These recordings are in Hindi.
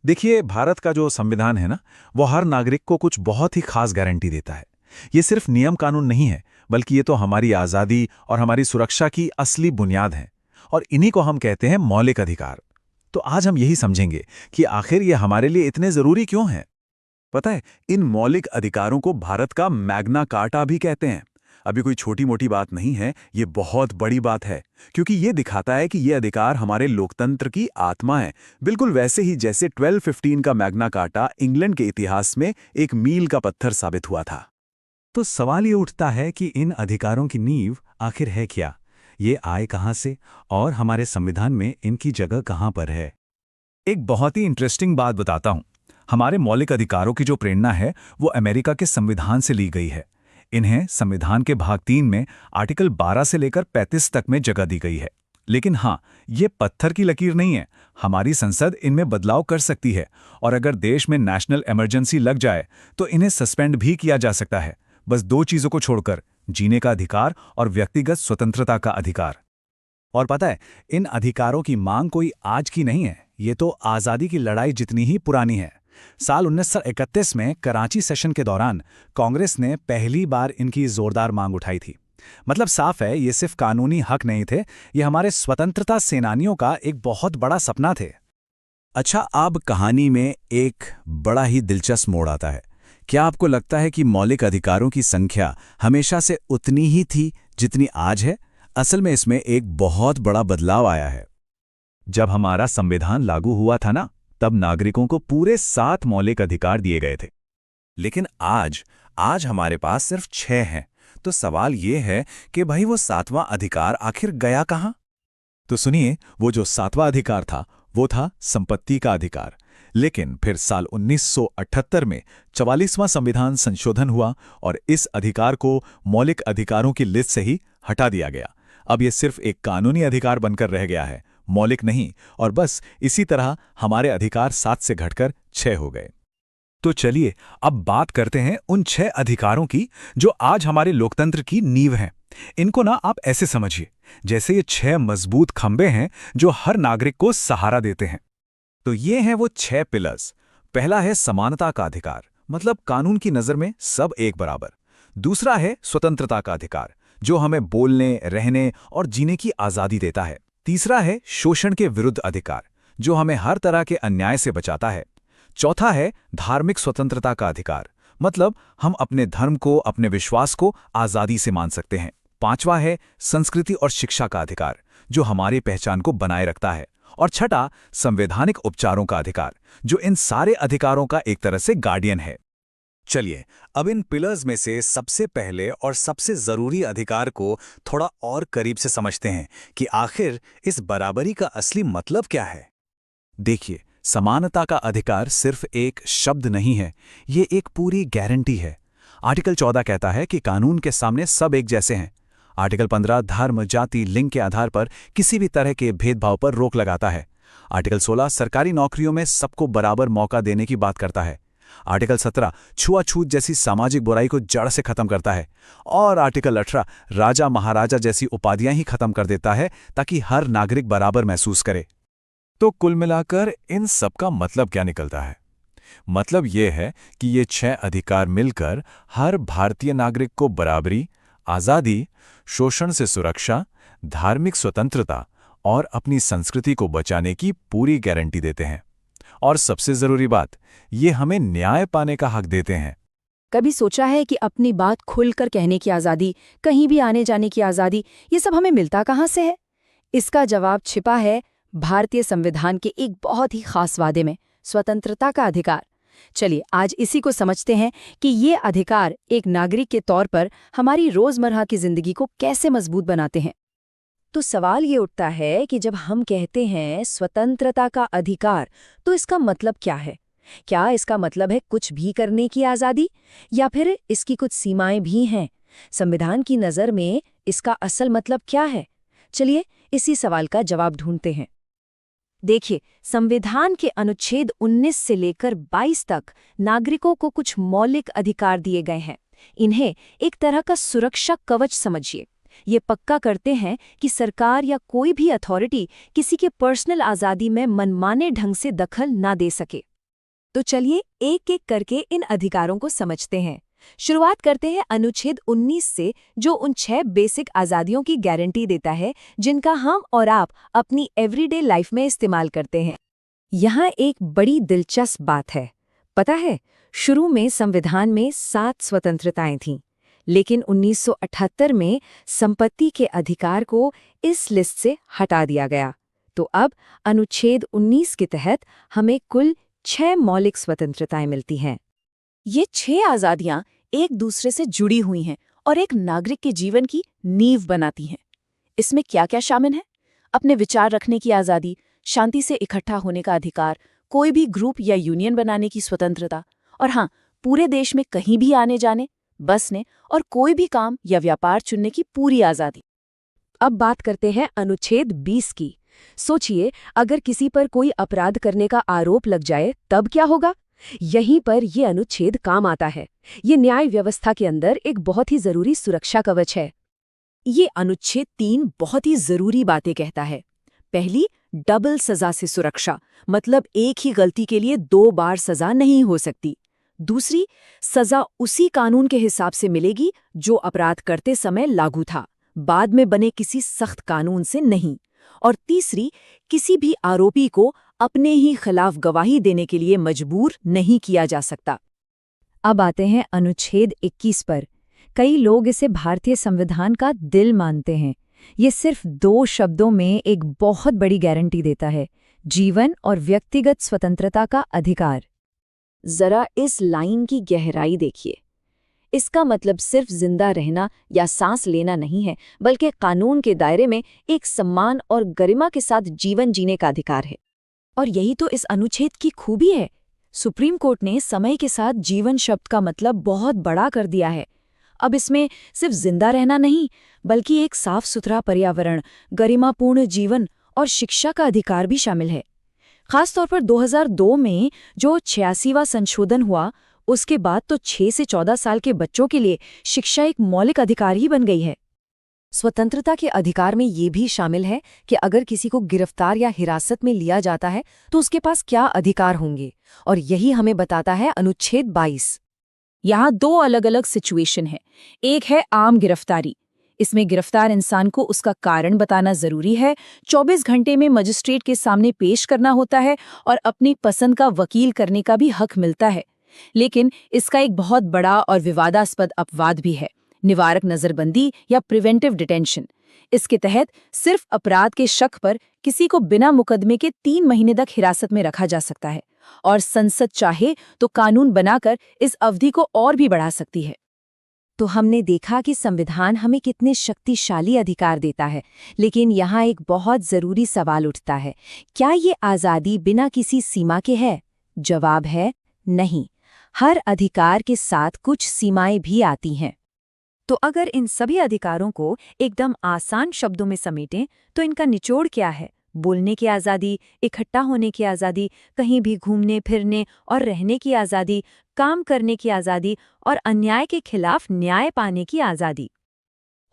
देखिए, भारत का जो संविधान है ना, वो हर नागरिक को कुछ बहुत ही खास गारंटी देता है। ये सिर्फ नियम कानून नहीं है, बल्कि ये तो हमारी आज़ादी और हमारी सुरक्षा की असली बुनियाद है। और इन्हीं को हम कहते हैं मौलिक अधिकार। तो आज हम यही समझेंगे कि आखिर ये हमारे लिए इतने ज़रूरी क्यों हैं। पता है, इन मौलिक अधिकारों को भारत का मैग्ना कार्टा भी कहते हैं। अभी कोई छोटी मोटी बात नहीं है, ये बहुत बड़ी बात है, क्योंकि ये दिखाता है कि ये अधिकार हमारे लोकतंत्र की आत्मा है। बिल्कुल वैसे ही जैसे 1215 का मैग्ना कार्टा इंग्लैंड के इतिहास में एक मील का पत्थर साबित हुआ था। तो सवाल ये उठता है कि इन अधिकारों की नींव आखिर है क्या? ये आए कहाँ से और हमारे संविधान में इनकी जगह कहाँ पर है? एक बहुत ही इंटरेस्टिंग बात बताता हूँ। हमारे मौलिक अधिकारों की जो प्रेरणा है, वो अमेरिका के संविधान से ली गई है। इन्हें संविधान के भाग 3 में आर्टिकल 12 से लेकर 35 तक में जगह दी गई है। लेकिन हाँ, ये पत्थर की लकीर नहीं है। हमारी संसद इनमें बदलाव कर सकती है, और अगर देश में नेशनल इमरजेंसी लग जाए तो इन्हें सस्पेंड भी किया जा सकता है। बस दो चीज़ों को छोड़कर, जीने का अधिकार और व्यक्तिगत स्वतंत्रता का अधिकार। और पता है, इन अधिकारों की मांग कोई आज की नहीं है, ये तो आज़ादी की लड़ाई जितनी ही पुरानी है। साल 1931 में कराची सेशन के दौरान कांग्रेस ने पहली बार इनकी जोरदार मांग उठाई थी। मतलब साफ है, ये सिर्फ कानूनी हक नहीं थे, ये हमारे स्वतंत्रता सेनानियों का एक बहुत बड़ा सपना थे। अच्छा, अब कहानी में एक बड़ा ही दिलचस्प मोड़ आता है। क्या आपको लगता है कि मौलिक अधिकारों की संख्या हमेशा से उतनी ही थी जितनी आज है? असल में इसमें एक बहुत बड़ा बदलाव आया है। जब हमारा संविधान लागू हुआ था ना, तब नागरिकों को पूरे 7 मौलिक अधिकार दिए गए थे। लेकिन आज हमारे पास सिर्फ 6 हैं। तो सवाल ये है कि भाई वो 7वां अधिकार आखिर गया कहाँ? तो सुनिए, वो जो 7वां अधिकार था, वो था संपत्ति का अधिकार। लेकिन फिर साल 1978 में 44वां संविधान संशोधन हुआ और इस अधिकार को मौलिक अधिकारों की लिस्ट से ही हटा दिया गया। अब ये सिर्फ एक कानूनी अधिकार बनकर रह गया है, मौलिक नहीं। और बस इसी तरह हमारे अधिकार 7 से घटकर 6 हो गए। तो चलिए अब बात करते हैं उन 6 अधिकारों की जो आज हमारे लोकतंत्र की नींव हैं। इनको ना आप ऐसे समझिए, जैसे ये 6 मजबूत खंबे हैं जो हर नागरिक को सहारा देते हैं। तो ये हैं वो 6 पिलर्स। पहला है समानता का अधिकार, मतलब कानून की नज़र में सब एक बराबर। दूसरा है स्वतंत्रता का अधिकार, जो हमें बोलने, रहने और जीने की आज़ादी देता है। तीसरा है शोषण के विरुद्ध अधिकार, जो हमें हर तरह के अन्याय से बचाता है। चौथा है धार्मिक स्वतंत्रता का अधिकार, मतलब हम अपने धर्म को, अपने विश्वास को आज़ादी से मान सकते हैं। पांचवा है संस्कृति और शिक्षा का अधिकार, जो हमारी पहचान को बनाए रखता है। और छठा संवैधानिक उपचारों का अधिकार, जो इन सारे अधिकारों का एक तरह से गार्डियन है। चलिए, अब इन पिलर्स में से सबसे पहले और सबसे जरूरी अधिकार को थोड़ा और करीब से समझते हैं कि आखिर इस बराबरी का असली मतलब क्या है। देखिए, समानता का अधिकार सिर्फ एक शब्द नहीं है, ये एक पूरी गारंटी है। आर्टिकल 14 कहता है कि कानून के सामने सब एक जैसे हैं। आर्टिकल 15 धर्म, जाति, लिंग के आधार पर किसी भी तरह के भेदभाव पर रोक लगाता है। आर्टिकल 16 सरकारी नौकरियों में सबको बराबर मौका देने की बात करता है। आर्टिकल 17 छुआछूत जैसी सामाजिक बुराई को जड़ से खत्म करता है। और आर्टिकल 18 राजा महाराजा जैसी उपाधियां ही खत्म कर देता है, ताकि हर नागरिक बराबर महसूस करे। तो कुल मिलाकर इन सब का मतलब क्या निकलता है? मतलब ये है कि ये 6 अधिकार मिलकर हर भारतीय नागरिक को बराबरी, आज़ादी, शोषण से सुरक्षा, धार्मिक स्वतंत्रता और अपनी संस्कृति को बचाने की पूरी गारंटी देते हैं। और सबसे जरूरी बात, ये हमें न्याय पाने का हक देते हैं। कभी सोचा है कि अपनी बात खुलकर कहने की आज़ादी, कहीं भी आने जाने की आज़ादी, ये सब हमें मिलता कहाँ से है? इसका जवाब छिपा है भारतीय संविधान के एक बहुत ही खास वादे में, स्वतंत्रता का अधिकार। चलिए आज इसी को समझते हैं कि ये अधिकार एक नागरिक के तौर पर हमारी रोजमर्रा की जिंदगी को कैसे मजबूत बनाते हैं। तो सवाल ये उठता है कि जब हम कहते हैं स्वतंत्रता का अधिकार, तो इसका मतलब क्या है? क्या इसका मतलब है कुछ भी करने की आज़ादी, या फिर इसकी कुछ सीमाएं भी हैं? संविधान की नज़र में इसका असल मतलब क्या है? चलिए इसी सवाल का जवाब ढूंढते हैं। देखिए, संविधान के अनुच्छेद 19 से लेकर 22 तक नागरिकों को कुछ मौलिक अधिकार दिए गए हैं। इन्हें एक तरह का सुरक्षा कवच समझिए। ये पक्का करते हैं कि सरकार या कोई भी अथॉरिटी किसी के पर्सनल आज़ादी में मनमाने ढंग से दखल ना दे सके। तो चलिए एक एक करके इन अधिकारों को समझते हैं। शुरुआत करते हैं अनुच्छेद 19 से, जो उन 6 बेसिक आज़ादियों की गारंटी देता है जिनका हम और आप अपनी एवरीडे लाइफ में इस्तेमाल करते हैं। यहाँ एक बड़ी दिलचस्प बात है। पता है, शुरू में संविधान में 7 स्वतंत्रताएं थीं, लेकिन 1978 में संपत्ति के अधिकार को इस लिस्ट से हटा दिया गया। तो अब अनुच्छेद 19 के तहत हमें कुल 6 मौलिक स्वतंत्रताएं मिलती हैं। ये 6 आज़ादियां एक दूसरे से जुड़ी हुई हैं और एक नागरिक के जीवन की नींव बनाती हैं। इसमें क्या-क्या शामिल है? अपने विचार रखने की आज़ादी, शांति से इकट्ठा होने का अधिकार, कोई भी ग्रुप या यूनियन बनाने की स्वतंत्रता, और हाँ, पूरे देश में कहीं भी आने जाने, बसने और कोई भी काम या व्यापार चुनने की पूरी आज़ादी। अब बात करते हैं अनुच्छेद 20 की। सोचिए, अगर किसी पर कोई अपराध करने का आरोप लग जाए तब क्या होगा? यहीं पर ये अनुच्छेद काम आता है। ये न्याय व्यवस्था के अंदर एक बहुत ही जरूरी सुरक्षा कवच है। ये अनुच्छेद 3 बहुत ही जरूरी बातें कहता है। पहली, डबल सजा से सुरक्षा, मतलब एक ही गलती के लिए 2 बार सजा नहीं हो सकती। दूसरी, सजा उसी कानून के हिसाब से मिलेगी जो अपराध करते समय लागू था, बाद में बने किसी सख्त कानून से नहीं। और तीसरी, किसी भी आरोपी को अपने ही खिलाफ गवाही देने के लिए मजबूर नहीं किया जा सकता। अब आते हैं अनुच्छेद 21 पर। कई लोग इसे भारतीय संविधान का दिल मानते हैं। ये सिर्फ 2 शब्दों में एक बहुत बड़ी गारंटी देता है, जीवन और व्यक्तिगत स्वतंत्रता का अधिकार। जरा इस लाइन की गहराई देखिए। इसका मतलब सिर्फ जिंदा रहना या सांस लेना नहीं है, बल्कि कानून के दायरे में एक सम्मान और गरिमा के साथ जीवन जीने का अधिकार है। और यही तो इस अनुच्छेद की खूबी है। सुप्रीम कोर्ट ने समय के साथ जीवन शब्द का मतलब बहुत बड़ा कर दिया है। अब इसमें सिर्फ जिंदा रहना नहीं, बल्कि एक साफ सुथरा पर्यावरण, गरिमापूर्ण जीवन और शिक्षा का अधिकार भी शामिल है। खासतौर पर 2002 में जो 86वां संशोधन हुआ, उसके बाद तो 6 से 14 साल के बच्चों के लिए शिक्षा एक मौलिक अधिकार ही बन गई है। स्वतंत्रता के अधिकार में ये भी शामिल है कि अगर किसी को गिरफ्तार या हिरासत में लिया जाता है तो उसके पास क्या अधिकार होंगे, और यही हमें बताता है अनुच्छेद 22। यहाँ 2 अलग-अलग सिचुएशन है। एक है आम गिरफ्तारी। इसमें गिरफ्तार इंसान को उसका कारण बताना जरूरी है, 24 घंटे में मजिस्ट्रेट के सामने पेश करना होता है और अपनी पसंद का वकील करने का भी हक मिलता है। लेकिन इसका एक बहुत बड़ा और विवादास्पद अपवाद भी है, निवारक नजरबंदी या प्रिवेंटिव डिटेंशन। इसके तहत सिर्फ अपराध के शक पर किसी को बिना मुकदमे के 3 महीने तक हिरासत में रखा जा सकता है, और संसद चाहे तो कानून बनाकर इस अवधि को और भी बढ़ा सकती है। तो हमने देखा कि संविधान हमें कितने शक्तिशाली अधिकार देता है, लेकिन यहाँ एक बहुत जरूरी सवाल उठता है, क्या ये आज़ादी बिना किसी सीमा के है? जवाब है नहीं। हर अधिकार के साथ कुछ सीमाएं भी आती हैं। तो अगर इन सभी अधिकारों को एकदम आसान शब्दों में समेटें तो इनका निचोड़ क्या है? बोलने की आज़ादी, इकट्ठा होने की आज़ादी, कहीं भी घूमने फिरने और रहने की आज़ादी, काम करने की आज़ादी और अन्याय के खिलाफ न्याय पाने की आज़ादी।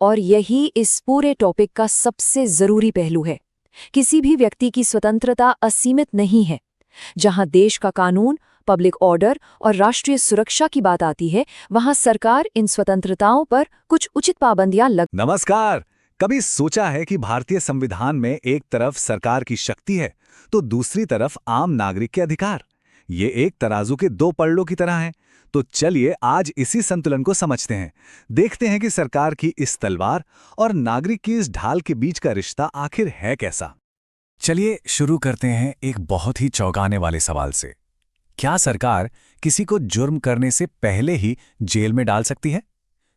और यही इस पूरे टॉपिक का सबसे ज़रूरी पहलू है। किसी भी व्यक्ति की स्वतंत्रता असीमित नहीं है। जहां देश का कानून, पब्लिक ऑर्डर और राष्ट्रीय सुरक्षा की बात आती है, वहां सरकार इन स्वतंत्रताओं पर कुछ उचित पाबंदियां नमस्कार। कभी सोचा है कि भारतीय संविधान में एक तरफ सरकार की शक्ति है तो दूसरी तरफ आम नागरिक के अधिकार? ये एक तराजू के 2 पलड़ों की तरह हैं। तो चलिए आज इसी संतुलन को समझते हैं। देखते हैं कि सरकार की इस तलवार और नागरिक की इस ढाल के बीच का रिश्ता आखिर है कैसा। चलिए शुरू करते हैं एक बहुत ही चौंकाने वाले सवाल से। क्या सरकार किसी को जुर्म करने से पहले ही जेल में डाल सकती है?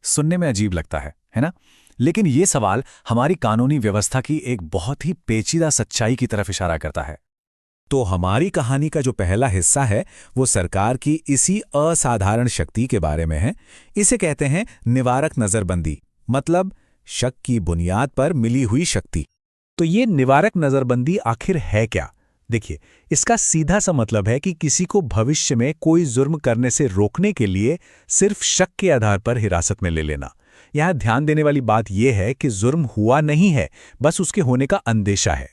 सुनने में अजीब लगता है ना? लेकिन ये सवाल हमारी कानूनी व्यवस्था की एक बहुत ही पेचीदा सच्चाई की तरफ इशारा करता है। तो हमारी कहानी का जो पहला हिस्सा है वो सरकार की इसी असाधारण शक्ति के बारे में है। इसे कहते हैं निवारक नजरबंदी, मतलब शक की बुनियाद पर मिली हुई शक्ति। तो ये निवारक नजरबंदी आखिर है क्या? देखिए, इसका सीधा सा मतलब है कि किसी को भविष्य में कोई जुर्म करने से रोकने के लिए सिर्फ शक के आधार पर हिरासत में ले लेना। यहाँ ध्यान देने वाली बात यह है कि जुर्म हुआ नहीं है, बस उसके होने का अंदेशा है।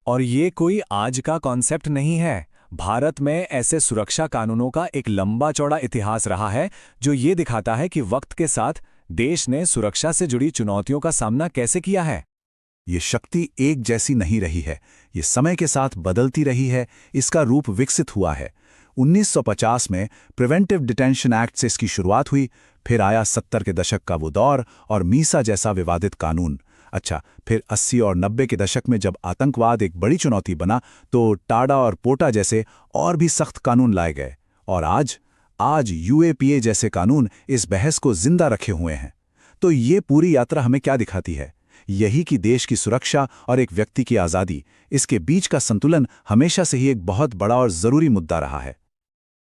और ये कोई आज का कॉन्सेप्ट नहीं है, भारत में ऐसे सुरक्षा कानूनों का एक लंबा चौड़ा इतिहास रहा है जो ये दिखाता है कि वक्त के साथ देश ने सुरक्षा से जुड़ी चुनौतियों का सामना कैसे किया है। ये शक्ति एक जैसी नहीं रही है, ये समय के साथ बदलती रही है, इसका रूप विकसित हुआ है। 1950 में प्रिवेंटिव डिटेंशन एक्ट से इसकी शुरुआत हुई, फिर आया 70 के दशक का वो दौर और मीसा जैसा विवादित कानून। अच्छा, फिर 80 और 90 के दशक में जब आतंकवाद एक बड़ी चुनौती बना तो टाडा और पोटा जैसे और भी सख्त कानून लाए गए। और आज यूएपीए जैसे कानून इस बहस को जिंदा रखे हुए हैं। तो ये पूरी यात्रा हमें क्या दिखाती है? यही कि देश की सुरक्षा और एक व्यक्ति की आज़ादी, इसके बीच का संतुलन हमेशा से ही एक बहुत बड़ा और ज़रूरी मुद्दा रहा है।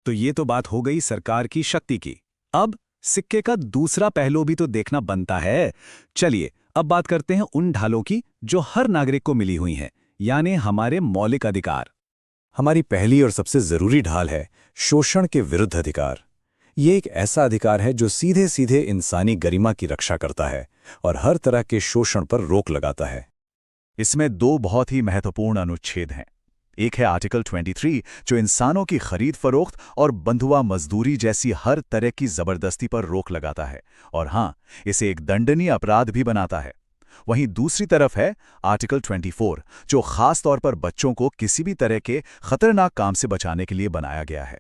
तो ये तो बात हो गई सरकार की शक्ति की। अब सिक्के का दूसरा पहलू भी तो देखना बनता है। चलिए अब बात करते हैं उन ढालों की जो हर नागरिक को मिली हुई हैं, यानी हमारे मौलिक अधिकार। हमारी पहली और सबसे जरूरी ढाल है शोषण के विरुद्ध अधिकार। ये एक ऐसा अधिकार है जो सीधे सीधे इंसानी गरिमा की रक्षा करता है और हर तरह के शोषण पर रोक लगाता है। इसमें दो बहुत ही महत्वपूर्ण अनुच्छेद हैं। एक है आर्टिकल 23 जो इंसानों की खरीद फरोख्त और बंधुआ मजदूरी जैसी हर तरह की जबरदस्ती पर रोक लगाता है और हाँ, इसे एक दंडनीय अपराध भी बनाता है। वहीं दूसरी तरफ है आर्टिकल 24 जो खास तौर पर बच्चों को किसी भी तरह के खतरनाक काम से बचाने के लिए बनाया गया है।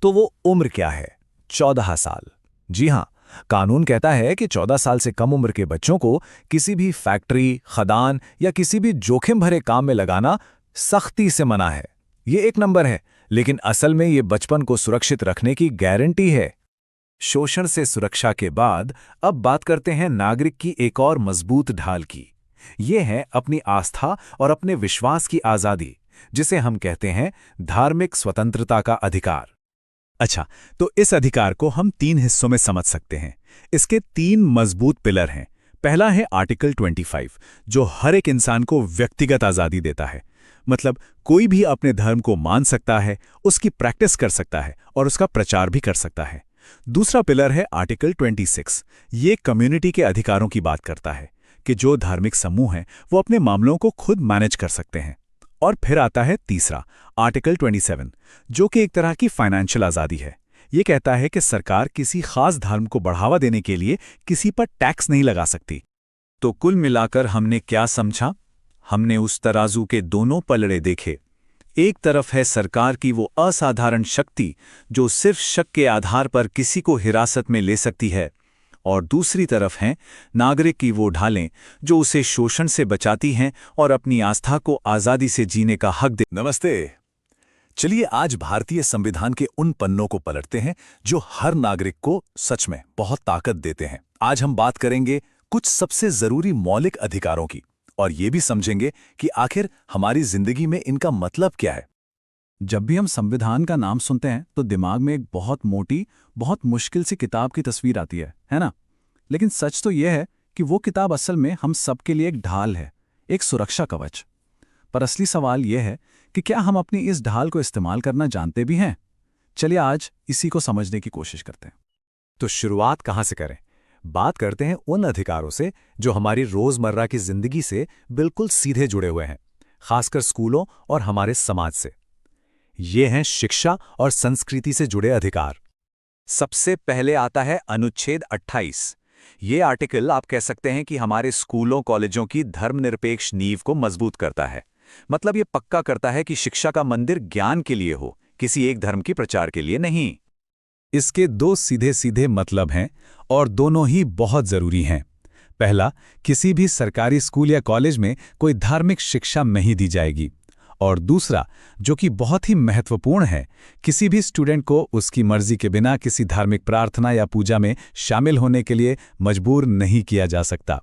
तो वो उम्र क्या है? 14 साल। जी हाँ, कानून कहता है कि 14 साल से कम उम्र के बच्चों को किसी भी फैक्ट्री, खदान या किसी भी जोखिम भरे काम में लगाना सख्ती से मना है। ये एक नंबर है, लेकिन असल में ये बचपन को सुरक्षित रखने की गारंटी है। शोषण से सुरक्षा के बाद अब बात करते हैं नागरिक की एक और मजबूत ढाल की। ये है अपनी आस्था और अपने विश्वास की आज़ादी, जिसे हम कहते हैं धार्मिक स्वतंत्रता का अधिकार। अच्छा, तो इस अधिकार को हम 3 हिस्सों में समझ सकते हैं। इसके 3 मजबूत पिलर हैं। पहला है आर्टिकल 25 जो हर एक इंसान को व्यक्तिगत आज़ादी देता है। मतलब कोई भी अपने धर्म को मान सकता है, उसकी प्रैक्टिस कर सकता है और उसका प्रचार भी कर सकता है। दूसरा पिलर है आर्टिकल 26। ये कम्युनिटी के अधिकारों की बात करता है कि जो धार्मिक समूह हैं वो अपने मामलों को खुद मैनेज कर सकते हैं। और फिर आता है तीसरा आर्टिकल 27 जो कि एक तरह की फाइनेंशियल आज़ादी है। ये कहता है कि सरकार किसी खास धर्म को बढ़ावा देने के लिए किसी पर टैक्स नहीं लगा सकती। तो कुल मिलाकर हमने क्या समझा? हमने उस तराजू के दोनों पलड़े देखे। एक तरफ है सरकार की वो असाधारण शक्ति जो सिर्फ शक के आधार पर किसी को हिरासत में ले सकती है, और दूसरी तरफ हैं नागरिक की वो ढालें जो उसे शोषण से बचाती हैं और अपनी आस्था को आज़ादी से जीने का हक दे। नमस्ते। चलिए आज भारतीय संविधान के उन पन्नों को पलटते हैं जो हर नागरिक को सच में बहुत ताकत देते हैं। आज हम बात करेंगे कुछ सबसे जरूरी मौलिक अधिकारों की और ये भी समझेंगे कि आखिर हमारी जिंदगी में इनका मतलब क्या है। जब भी हम संविधान का नाम सुनते हैं तो दिमाग में एक बहुत मोटी, बहुत मुश्किल सी किताब की तस्वीर आती है ना? लेकिन सच तो यह है कि वो किताब असल में हम सबके लिए एक ढाल है, एक सुरक्षा कवच। पर असली सवाल यह है कि क्या हम अपनी इस ढाल को इस्तेमाल करना जानते भी हैं? चलिए आज इसी को समझने की कोशिश करते हैं। तो शुरुआत कहाँ से करें? बात करते हैं उन अधिकारों से जो हमारी रोजमर्रा की जिंदगी से बिल्कुल सीधे जुड़े हुए हैं, खासकर स्कूलों और हमारे समाज से। ये हैं शिक्षा और संस्कृति से जुड़े अधिकार। सबसे पहले आता है अनुच्छेद 28। ये आर्टिकल आप कह सकते हैं कि हमारे स्कूलों कॉलेजों की धर्मनिरपेक्ष नींव को मजबूत करता है। मतलब ये पक्का करता है कि शिक्षा का मंदिर ज्ञान के लिए हो, किसी एक धर्म की प्रचार के लिए नहीं। इसके 2 सीधे सीधे मतलब हैं और दोनों ही बहुत जरूरी हैं। पहला, किसी भी सरकारी स्कूल या कॉलेज में कोई धार्मिक शिक्षा नहीं दी जाएगी। और दूसरा, जो कि बहुत ही महत्वपूर्ण है, किसी भी स्टूडेंट को उसकी मर्जी के बिना किसी धार्मिक प्रार्थना या पूजा में शामिल होने के लिए मजबूर नहीं किया जा सकता।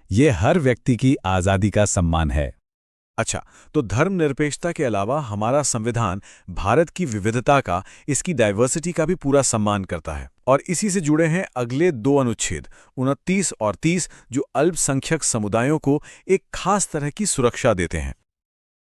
ये हर व्यक्ति की आज़ादी का सम्मान है। अच्छा, तो धर्मनिरपेक्षता के अलावा हमारा संविधान भारत की विविधता का, इसकी डाइवर्सिटी का भी पूरा सम्मान करता है। और इसी से जुड़े हैं अगले 2 अनुच्छेद 29 और 30 जो अल्पसंख्यक समुदायों को एक खास तरह की सुरक्षा देते हैं।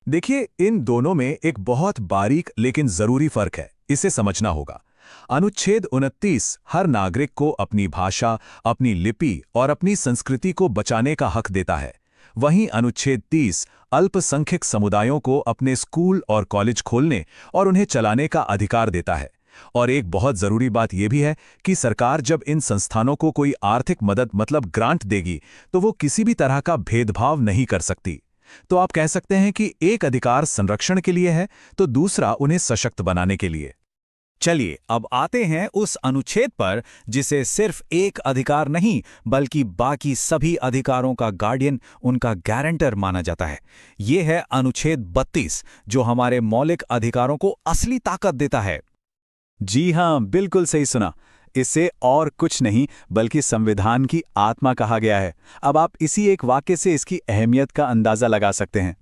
देखिए, इन दोनों में एक बहुत बारीक लेकिन जरूरी फर्क है, इसे समझना होगा। अनुच्छेद 29 हर नागरिक को अपनी भाषा, अपनी लिपि और अपनी संस्कृति को बचाने का हक देता है। वहीं अनुच्छेद 30 अल्पसंख्यक समुदायों को अपने स्कूल और कॉलेज खोलने और उन्हें चलाने का अधिकार देता है। और एक बहुत जरूरी बात यह भी है कि सरकार जब इन संस्थानों को कोई आर्थिक मदद मतलब ग्रांट देगी तो वो किसी भी तरह का भेदभाव नहीं कर सकती। तो आप कह सकते हैं कि एक अधिकार संरक्षण के लिए है तो दूसरा उन्हें सशक्त बनाने के लिए। चलिए अब आते हैं उस अनुच्छेद पर जिसे सिर्फ एक अधिकार नहीं बल्कि बाकी सभी अधिकारों का गार्डियन, उनका गारंटर माना जाता है। ये है अनुच्छेद 32 जो हमारे मौलिक अधिकारों को असली ताकत देता है। जी हाँ, बिल्कुल सही सुना। इसे और कुछ नहीं बल्कि संविधान की आत्मा कहा गया है। अब आप इसी एक वाक्य से इसकी अहमियत का अंदाजा लगा सकते हैं।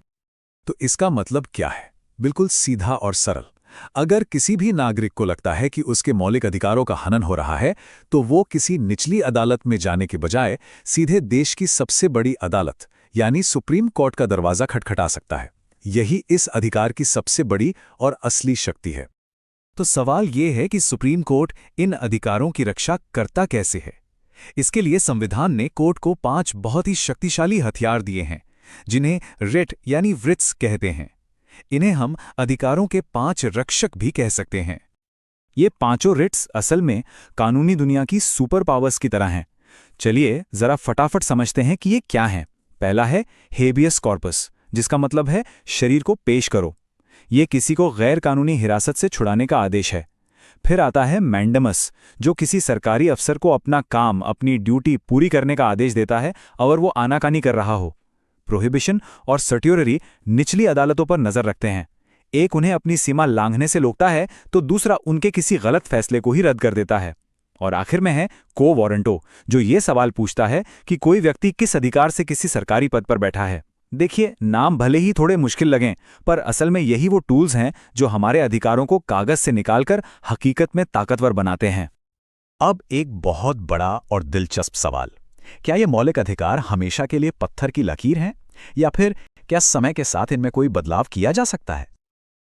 तो इसका मतलब क्या है? बिल्कुल सीधा और सरल। अगर किसी भी नागरिक को लगता है कि उसके मौलिक अधिकारों का हनन हो रहा है तो वो किसी निचली अदालत में जाने के बजाय सीधे देश की सबसे बड़ी अदालत यानी सुप्रीम कोर्ट का दरवाजा खटखटा सकता है। यही इस अधिकार की सबसे बड़ी और असली शक्ति है। तो सवाल ये है कि सुप्रीम कोर्ट इन अधिकारों की रक्षा करता कैसे है? इसके लिए संविधान ने कोर्ट को 5 बहुत ही शक्तिशाली हथियार दिए हैं, जिन्हें रिट यानी वृत्स कहते हैं। इन्हें हम अधिकारों के 5 रक्षक भी कह सकते हैं। ये पांचों रिट्स असल में कानूनी दुनिया की सुपर पावर्स की तरह हैं। चलिए जरा फटाफट समझते हैं कि ये क्या हैं। पहला है हेबियस कॉर्पस, जिसका मतलब है शरीर को पेश करो। ये किसी को गैर कानूनी हिरासत से छुड़ाने का आदेश है। फिर आता है मैंडमस, जो किसी सरकारी अफसर को अपना काम, अपनी ड्यूटी पूरी करने का आदेश देता है और वो आनाकानी कर रहा हो। प्रोहिबिशन और सर्ट्योररी निचली अदालतों पर नजर रखते हैं। एक उन्हें अपनी सीमा लांघने से रोकता है तो दूसरा उनके किसी गलत फैसले को ही रद्द कर देता है। और आखिर में है को वारंटो, जो ये सवाल पूछता है कि कोई व्यक्ति किस अधिकार से किसी सरकारी पद पर बैठा है। देखिए, नाम भले ही थोड़े मुश्किल लगें, पर असल में यही वो टूल्स हैं जो हमारे अधिकारों को कागज से निकालकर हकीकत में ताकतवर बनाते हैं। अब एक बहुत बड़ा और दिलचस्प सवाल, क्या ये मौलिक अधिकार हमेशा के लिए पत्थर की लकीर हैं या फिर क्या समय के साथ इनमें कोई बदलाव किया जा सकता है?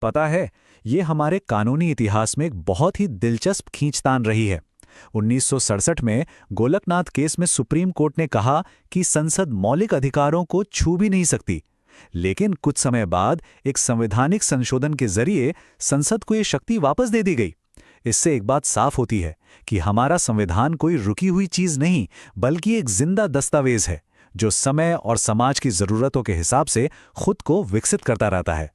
पता है, ये हमारे कानूनी इतिहास में एक बहुत ही दिलचस्प खींचतान रही है। 1967 में गोलकनाथ केस में सुप्रीम कोर्ट ने कहा कि संसद मौलिक अधिकारों को छू भी नहीं सकती, लेकिन कुछ समय बाद एक संवैधानिक संशोधन के जरिए संसद को ये शक्ति वापस दे दी गई। इससे एक बात साफ होती है कि हमारा संविधान कोई रुकी हुई चीज नहीं बल्कि एक जिंदा दस्तावेज है जो समय और समाज की जरूरतों के हिसाब से खुद को विकसित करता रहता है।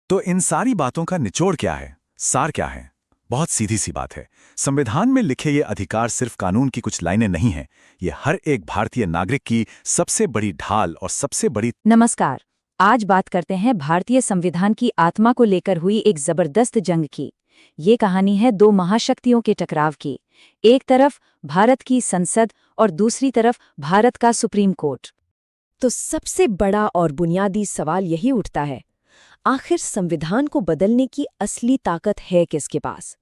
तो इन सारी बातों का निचोड़ क्या है, सार क्या है? बहुत सीधी सी बात है। संविधान में लिखे ये अधिकार सिर्फ कानून की कुछ लाइनें नहीं हैं, ये हर एक भारतीय नागरिक की सबसे बड़ी ढाल और सबसे बड़ी। नमस्कार, आज बात करते हैं भारतीय संविधान की आत्मा को लेकर हुई एक जबरदस्त जंग की। ये कहानी है 2 महाशक्तियों के टकराव की। एक तरफ भारत की संसद और दूसरी तरफ भारत का सुप्रीम कोर्ट। तो सबसे बड़ा और बुनियादी सवाल यही उठता है, आखिर संविधान को बदलने की असली ताकत है किसके पास?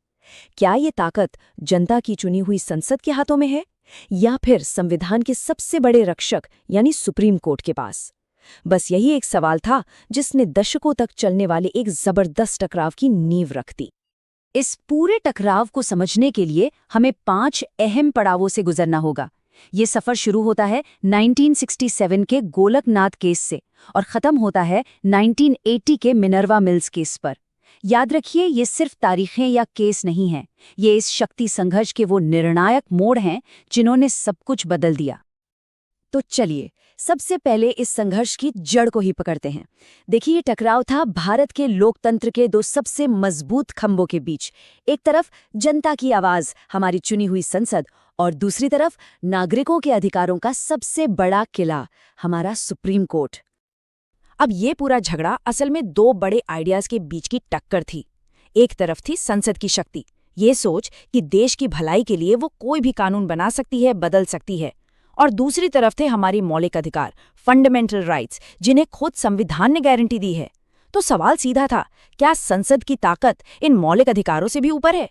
क्या ये ताकत जनता की चुनी हुई संसद के हाथों में है या फिर संविधान के सबसे बड़े रक्षक यानी सुप्रीम कोर्ट के पास? बस यही एक सवाल था जिसने दशकों तक चलने वाले एक जबरदस्त टकराव की नींव रख दी। इस पूरे टकराव को समझने के लिए हमें 5 अहम पड़ावों से गुजरना होगा। ये सफर शुरू होता है 1967 के गोलकनाथ केस से और खत्म होता है 1980 के मिनर्वा मिल्स केस पर। याद रखिए, ये सिर्फ तारीखें या केस नहीं हैं, ये इस शक्ति संघर्ष के वो निर्णायक मोड़ हैं जिन्होंने सब कुछ बदल दिया। तो चलिए सबसे पहले इस संघर्ष की जड़ को ही पकड़ते हैं। देखिए, ये टकराव था भारत के लोकतंत्र के 2 सबसे मजबूत खंभों के बीच। एक तरफ जनता की आवाज, हमारी चुनी हुई संसद, और दूसरी तरफ नागरिकों के अधिकारों का सबसे बड़ा किला, हमारा सुप्रीम कोर्ट। अब ये पूरा झगड़ा असल में 2 बड़े आइडियाज के बीच की टक्कर थी। एक तरफ थी संसद की शक्ति, ये सोच कि देश की भलाई के लिए वो कोई भी कानून बना सकती है, बदल सकती है। और दूसरी तरफ थे हमारी मौलिक अधिकार, फंडामेंटल राइट्स, जिन्हें खुद संविधान ने गारंटी दी है। तो सवाल सीधा था, क्या संसद की ताकत इन मौलिक अधिकारों से भी ऊपर है?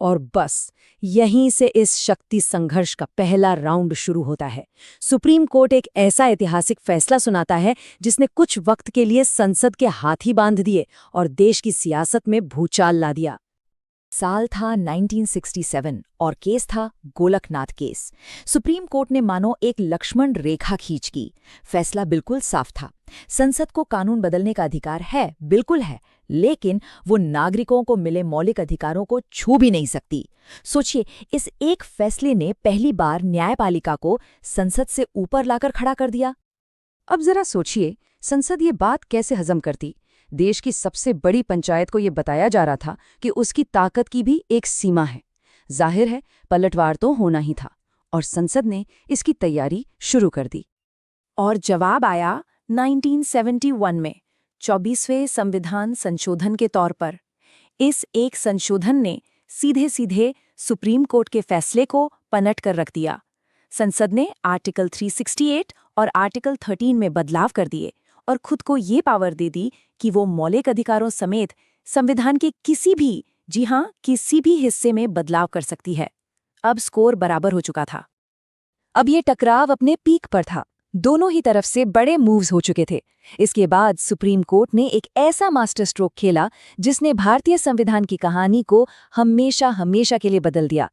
और बस यहीं से इस शक्ति संघर्ष का पहला राउंड शुरू होता है। सुप्रीम कोर्ट एक ऐसा ऐतिहासिक फैसला सुनाता है जिसने कुछ वक्त के लिए संसद के हाथ ही बांध दिए और देश की सियासत में भूचाल ला दिया। साल था 1967 और केस था गोलकनाथ केस। सुप्रीम कोर्ट ने मानो एक लक्ष्मण रेखा खींच की। फैसला बिल्कुल साफ था। संसद को कानून बदलने का अधिकार है, बिल्कुल है, लेकिन वो नागरिकों को मिले मौलिक अधिकारों को छू भी नहीं सकती। सोचिए, इस एक फैसले ने पहली बार न्यायपालिका को संसद से ऊपर लाकर खड़ा कर दिया। अब जरा सोचिए, संसद ये बात कैसे हजम करती। देश की सबसे बड़ी पंचायत को ये बताया जा रहा था कि उसकी ताकत की भी एक सीमा है। जाहिर है, पलटवार तो होना ही था और संसद ने इसकी तैयारी शुरू कर दी। और जवाब आया 1971 में 24वें संविधान संशोधन के तौर पर। इस एक संशोधन ने सीधे सीधे सुप्रीम कोर्ट के फैसले को पलट कर रख दिया। संसद ने आर्टिकल 368 और आर्टिकल 13 में बदलाव कर दिए और खुद को ये पावर दे दी कि वो मौलिक अधिकारों समेत संविधान के किसी भी, जी हां, किसी भी हिस्से में बदलाव कर सकती है। अब स्कोर बराबर हो चुका था। अब ये टकराव अपने पीक पर था। दोनों ही तरफ से बड़े मूव्स हो चुके थे। इसके बाद सुप्रीम कोर्ट ने एक ऐसा मास्टर स्ट्रोक खेला जिसने भारतीय संविधान की कहानी को हमेशा हमेशा के लिए बदल दिया।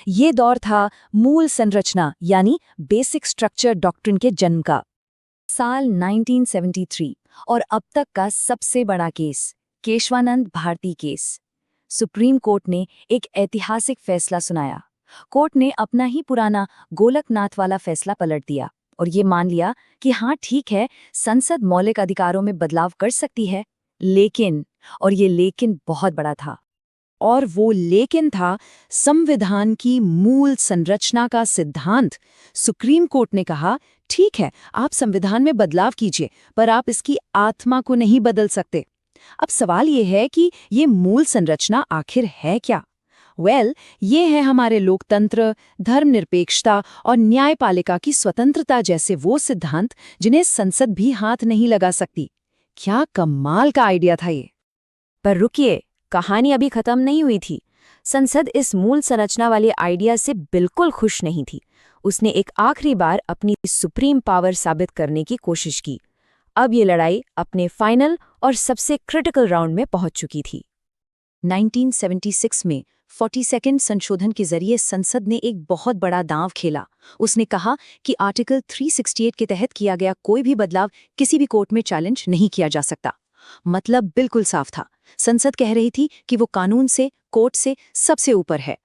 ये दौर था मूल संरचना यानी बेसिक स्ट्रक्चर डॉक्ट्रिन के जन्म का। साल 1973 और अब तक का सबसे बड़ा case, Kesavananda Bharati case. Supreme court ने एक ऐतिहासिक फैसला सुनाया। कोर्ट ने अपना ही पुराना गोलकनाथ वाला फैसला पलट दिया और ये मान लिया कि हाँ ठीक है, संसद मौलिक अधिकारों में बदलाव कर सकती है, लेकिन, और ये लेकिन बहुत बड़ा था, और वो लेकिन था संविधान की मूल संरचना का सिद्धांत। सुप्रीम कोर्ट ने कहा, ठीक है, आप संविधान में बदलाव कीजिए, पर आप इसकी आत्मा को नहीं बदल सकते। अब सवाल ये है कि ये मूल संरचना आखिर है क्या? ये है हमारे लोकतंत्र, धर्मनिरपेक्षता और न्यायपालिका की स्वतंत्रता जैसे वो सिद्धांत जिन्हें संसद भी हाथ नहीं लगा सकती। क्या कमाल का आइडिया था ये। पर रुकिए, कहानी अभी खत्म नहीं हुई थी। संसद इस मूल संरचना वाले आइडिया से बिल्कुल खुश नहीं थी। उसने एक आखिरी बार अपनी सुप्रीम पावर साबित करने की कोशिश की। अब ये लड़ाई अपने फाइनल और सबसे क्रिटिकल राउंड में पहुंच चुकी थी। 1976 में 42nd संशोधन के जरिए संसद ने एक बहुत बड़ा दांव खेला। उसने कहा कि आर्टिकल 368 के तहत किया गया कोई भी बदलाव किसी भी कोर्ट में चैलेंज नहीं किया जा सकता। मतलब बिल्कुल साफ था। संसद कह रही थी कि वो कानून से, कोर्ट से सबसे ऊपर है।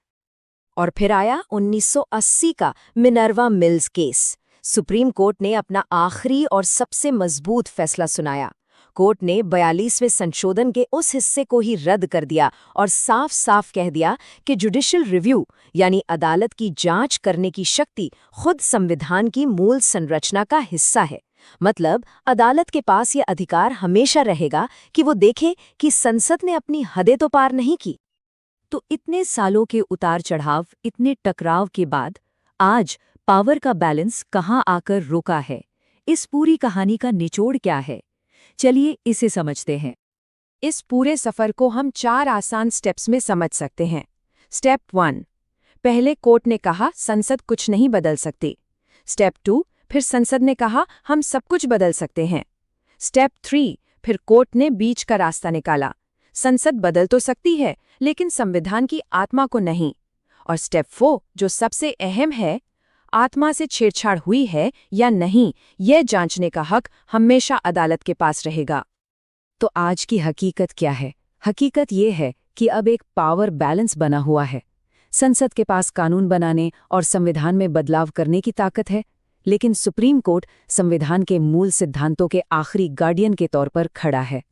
और फिर आया 1980 का Minerva mills case. Supreme court ने अपना आखिरी और सबसे मजबूत फैसला सुनाया। कोर्ट ने 42वें संशोधन के उस हिस्से को ही रद्द कर दिया और साफ साफ कह दिया कि जुडिशियल रिव्यू यानी अदालत की जांच करने की शक्ति खुद संविधान की मूल संरचना का हिस्सा है। मतलब अदालत के पास ये अधिकार हमेशा रहेगा कि वो देखे कि संसद ने अपनी हदें तो पार नहीं की। तो इतने सालों के उतार चढ़ाव, इतने टकराव के बाद आज पावर का बैलेंस कहाँ आकर रुका है? इस पूरी कहानी का निचोड़ क्या है? चलिए इसे समझते हैं। इस पूरे सफर को हम 4 आसान स्टेप्स में समझ सकते हैं। स्टेप 1, पहले कोर्ट ने कहा संसद कुछ नहीं बदल सकती। स्टेप 2, फिर संसद ने कहा हम सब कुछ बदल सकते हैं। स्टेप 3, फिर कोर्ट ने बीच का रास्ता निकाला, संसद बदल तो सकती है लेकिन संविधान की आत्मा को नहीं। और स्टेप 4, जो सबसे अहम है, आत्मा से छेड़छाड़ हुई है या नहीं, यह जांचने का हक हमेशा अदालत के पास रहेगा। तो आज की हकीकत क्या है? हकीकत ये है कि अब एक पावर बैलेंस बना हुआ है। संसद के पास कानून बनाने और संविधान में बदलाव करने की ताकत है, लेकिन सुप्रीम कोर्ट संविधान के मूल सिद्धांतों के आखिरी गार्डियन के तौर पर खड़ा है।